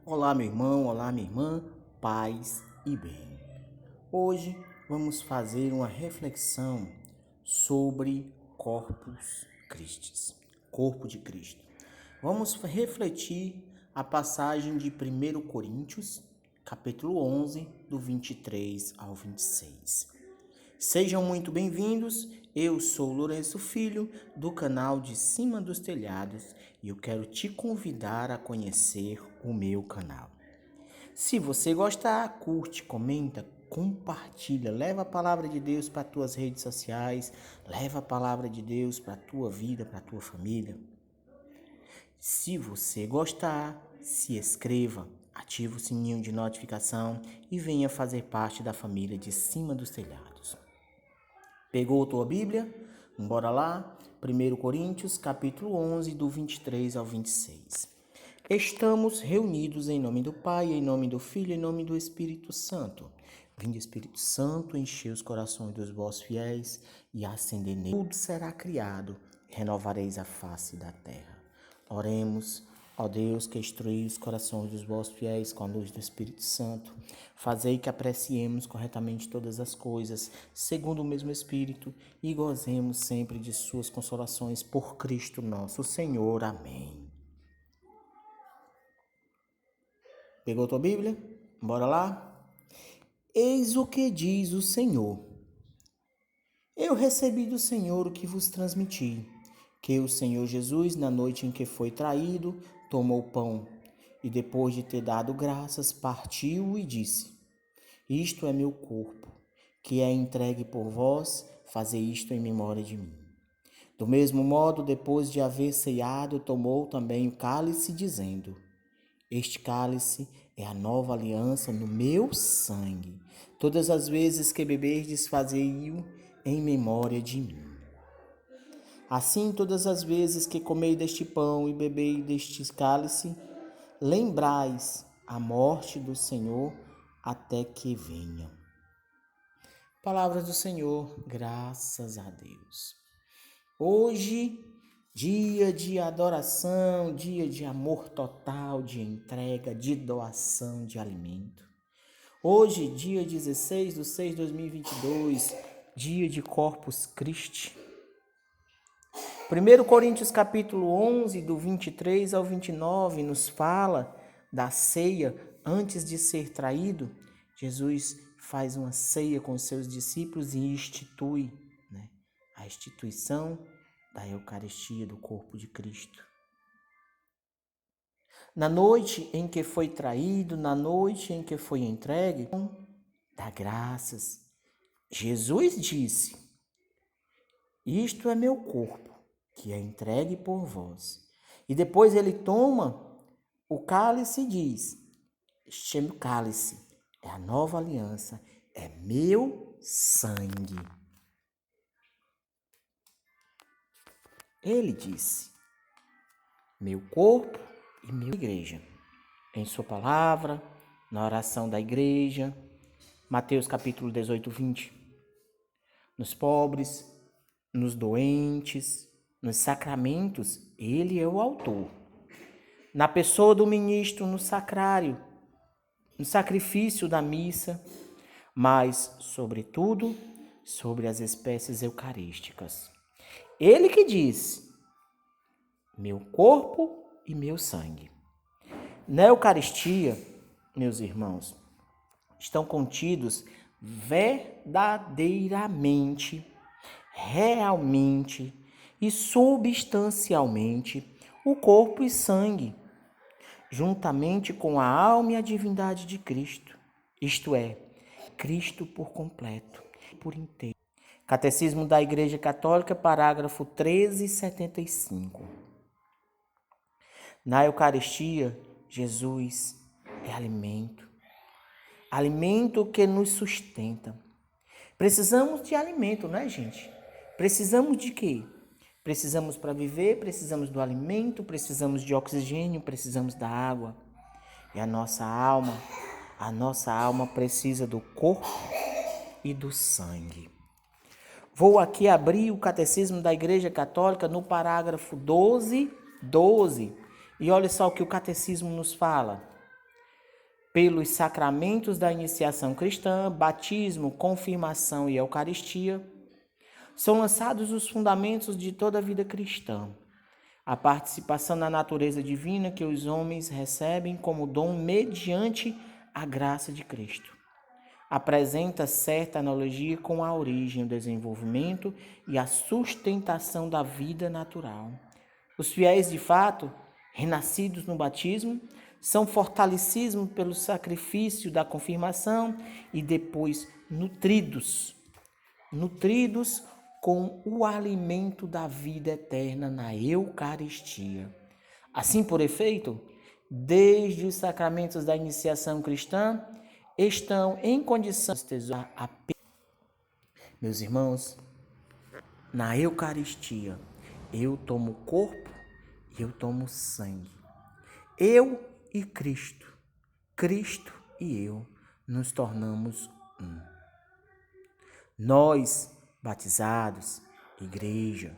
Olá, meu irmão, olá, minha irmã, paz e bem. Hoje vamos fazer uma reflexão sobre Corpus Christi, corpo de Cristo. Vamos refletir a passagem de 1 Coríntios, capítulo 11, do 23 ao 26. Sejam muito bem-vindos, eu sou Lourenço Filho, do canal de Cima dos Telhados, e eu quero te convidar a conhecer o meu canal. Se você gostar, curte, comenta, compartilha, leva a palavra de Deus para as tuas redes sociais, leva a palavra de Deus para a tua vida, para a tua família. Se você gostar, se inscreva, ative o sininho de notificação e venha fazer parte da família de Cima dos Telhados. Pegou a tua Bíblia? Bora lá? 1 Coríntios, capítulo 11, do 23 ao 26. Estamos reunidos em nome do Pai, em nome do Filho, em nome do Espírito Santo. Vinde, Espírito Santo, encher os corações dos vossos fiéis e acender neles. Tudo será criado, renovareis a face da terra. Oremos. Ó Deus, que instruí os corações dos vossos fiéis com a luz do Espírito Santo, fazei que apreciemos corretamente todas as coisas, segundo o mesmo Espírito, e gozemos sempre de suas consolações por Cristo nosso Senhor. Amém. Pegou tua Bíblia? Bora lá? Eis o que diz o Senhor. Eu recebi do Senhor o que vos transmiti, que o Senhor Jesus, na noite em que foi traído, tomou o pão e, depois de ter dado graças, partiu e disse: Isto é meu corpo, que é entregue por vós, fazei isto em memória de mim. Do mesmo modo, depois de haver ceado, tomou também o cálice, dizendo: Este cálice é a nova aliança no meu sangue. Todas as vezes que beberdes, fazei-o em memória de mim. Assim, todas as vezes que comei deste pão e bebei deste cálice, lembrais a morte do Senhor até que venha. Palavras do Senhor, graças a Deus. Hoje, dia de adoração, dia de amor total, de entrega, de doação de alimento. Hoje, dia 16/6/2022, dia de Corpus Christi. 1 Coríntios capítulo 11, do 23 ao 29, nos fala da ceia antes de ser traído. Jesus faz uma ceia com os seus discípulos e institui, a instituição da Eucaristia, do corpo de Cristo. Na noite em que foi traído, na noite em que foi entregue, dá graças. Jesus disse: Isto é meu corpo, que é entregue por vós. E depois ele toma o cálice e diz: Este cálice é a nova aliança, é meu sangue. Ele disse: meu corpo e minha igreja. Em sua palavra, na oração da igreja, Mateus capítulo 18, 20. Nos pobres, nos doentes, nos sacramentos, ele é o autor. Na pessoa do ministro, no sacrário, no sacrifício da missa, mas, sobretudo, sobre as espécies eucarísticas. Ele que diz: meu corpo e meu sangue. Na Eucaristia, meus irmãos, estão contidos verdadeiramente, realmente e substancialmente o corpo e sangue, juntamente com a alma e a divindade de Cristo, isto é, Cristo por completo, por inteiro. Catecismo da Igreja Católica, parágrafo 1375. Na Eucaristia, Jesus é alimento. Alimento que nos sustenta. Precisamos de alimento, né, gente? Precisamos de quê? Precisamos para viver, precisamos do alimento, precisamos de oxigênio, precisamos da água. E a nossa alma precisa do corpo e do sangue. Vou aqui abrir o Catecismo da Igreja Católica no parágrafo 12. E olha só o que o Catecismo nos fala. pelos sacramentos da iniciação cristã, batismo, confirmação e Eucaristia, são lançados os fundamentos de toda a vida cristã. A participação na natureza divina que os homens recebem como dom mediante a graça de Cristo. Apresenta certa analogia com a origem, o desenvolvimento e a sustentação da vida natural. Os fiéis, de fato, renascidos no batismo, são fortalecidos pelo sacrifício da confirmação e depois nutridos com o alimento da vida eterna na Eucaristia. Assim, por efeito, desde os sacramentos da iniciação cristã, estão em condição de tesourar a... Meus irmãos, na Eucaristia, eu tomo o corpo e eu tomo o sangue. Eu e Cristo, Cristo e eu, nos tornamos um. Nós, batizados, igreja,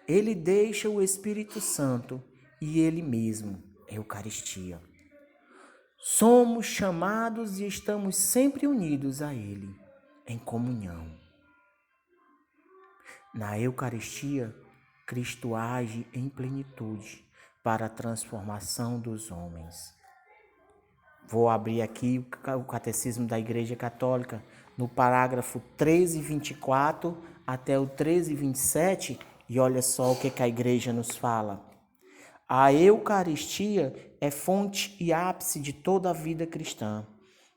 ele deixa o Espírito Santo e ele mesmo, Eucaristia. Somos chamados e estamos sempre unidos a ele, em comunhão. Na Eucaristia, Cristo age em plenitude para a transformação dos homens. Vou abrir aqui o Catecismo da Igreja Católica, no parágrafo 1324 até o 1327, e olha só o que a Igreja nos fala. A Eucaristia é fonte e ápice de toda a vida cristã.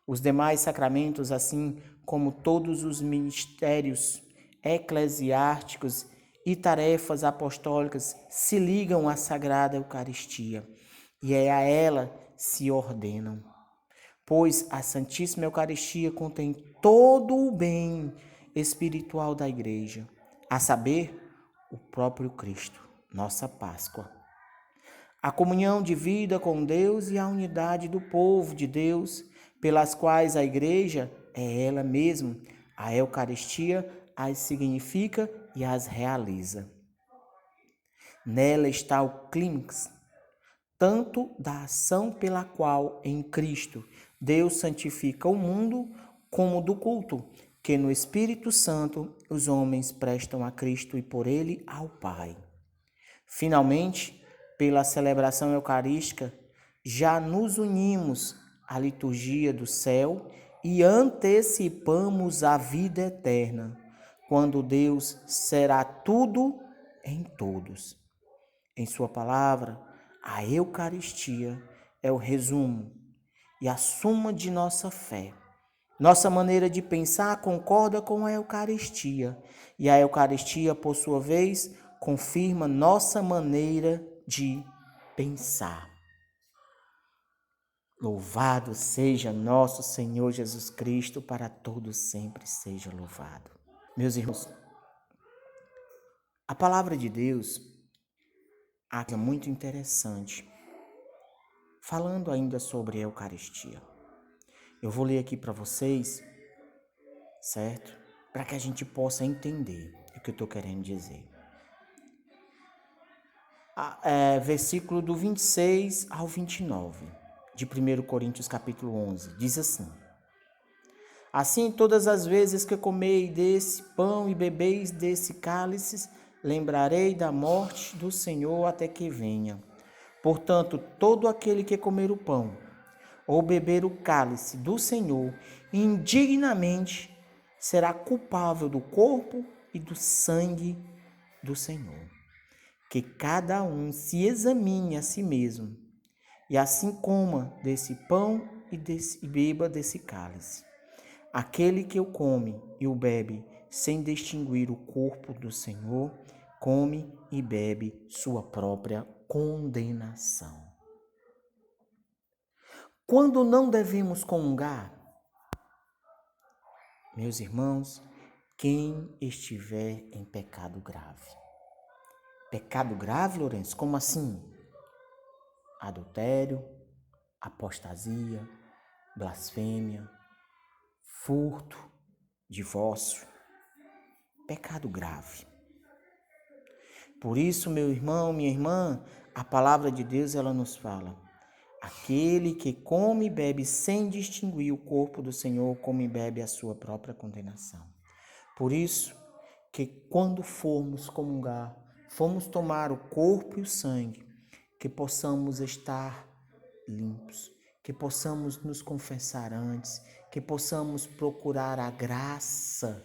Os demais sacramentos, assim como todos os ministérios eclesiásticos e tarefas apostólicas, se ligam à Sagrada Eucaristia e a ela se ordenam. Pois a Santíssima Eucaristia contém todo o bem espiritual da Igreja, a saber, o próprio Cristo, nossa Páscoa. A comunhão de vida com Deus e a unidade do povo de Deus, pelas quais a Igreja é ela mesma, a Eucaristia as significa e as realiza. Nela está o clímax, tanto da ação pela qual, em Cristo, Deus santifica o mundo, como do culto, que no Espírito Santo os homens prestam a Cristo e por ele ao Pai. Finalmente, pela celebração eucarística, já nos unimos à liturgia do céu e antecipamos a vida eterna, quando Deus será tudo em todos. Em sua palavra, a Eucaristia é o resumo e a suma de nossa fé. Nossa maneira de pensar concorda com a Eucaristia, e a Eucaristia, por sua vez, confirma nossa maneira de pensar. Louvado seja nosso Senhor Jesus Cristo, para todos sempre seja louvado. Meus irmãos, a palavra de Deus é muito interessante, falando ainda sobre a Eucaristia. Eu vou ler aqui para vocês, certo? Para que a gente possa entender o que eu estou querendo dizer. Versículo do 26 ao 29, de 1 Coríntios capítulo 11, diz assim: Assim, todas as vezes que comei desse pão e bebeis desse cálice, lembrarei da morte do Senhor até que venha. Portanto, todo aquele que comer o pão ou beber o cálice do Senhor indignamente será culpável do corpo e do sangue do Senhor. Que cada um se examine a si mesmo, e assim coma desse pão e beba desse cálice. Aquele que o come e o bebe sem distinguir o corpo do Senhor, come e bebe sua própria condenação. Quando não devemos comungar? Meus irmãos, quem estiver em pecado grave. Pecado grave, Lourenço? Como assim? Adultério, apostasia, blasfêmia, furto, divórcio. Pecado grave. Por isso, meu irmão, minha irmã, a palavra de Deus, ela nos fala: Aquele que come e bebe sem distinguir o corpo do Senhor, come e bebe a sua própria condenação. Por isso, que quando formos comungar, formos tomar o corpo e o sangue, que possamos estar limpos, que possamos nos confessar antes, que possamos procurar a graça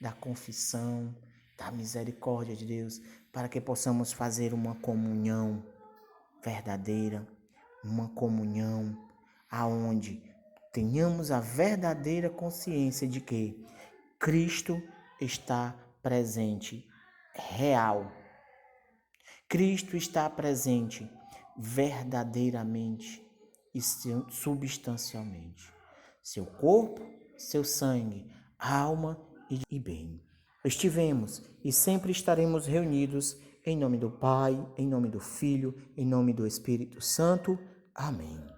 da confissão, da misericórdia de Deus, para que possamos fazer uma comunhão verdadeira, uma comunhão aonde tenhamos a verdadeira consciência de que Cristo está presente, real. Cristo está presente verdadeiramente e substancialmente. Seu corpo, seu sangue, alma e bem. Estivemos e sempre estaremos reunidos em nome do Pai, em nome do Filho, em nome do Espírito Santo. Amém.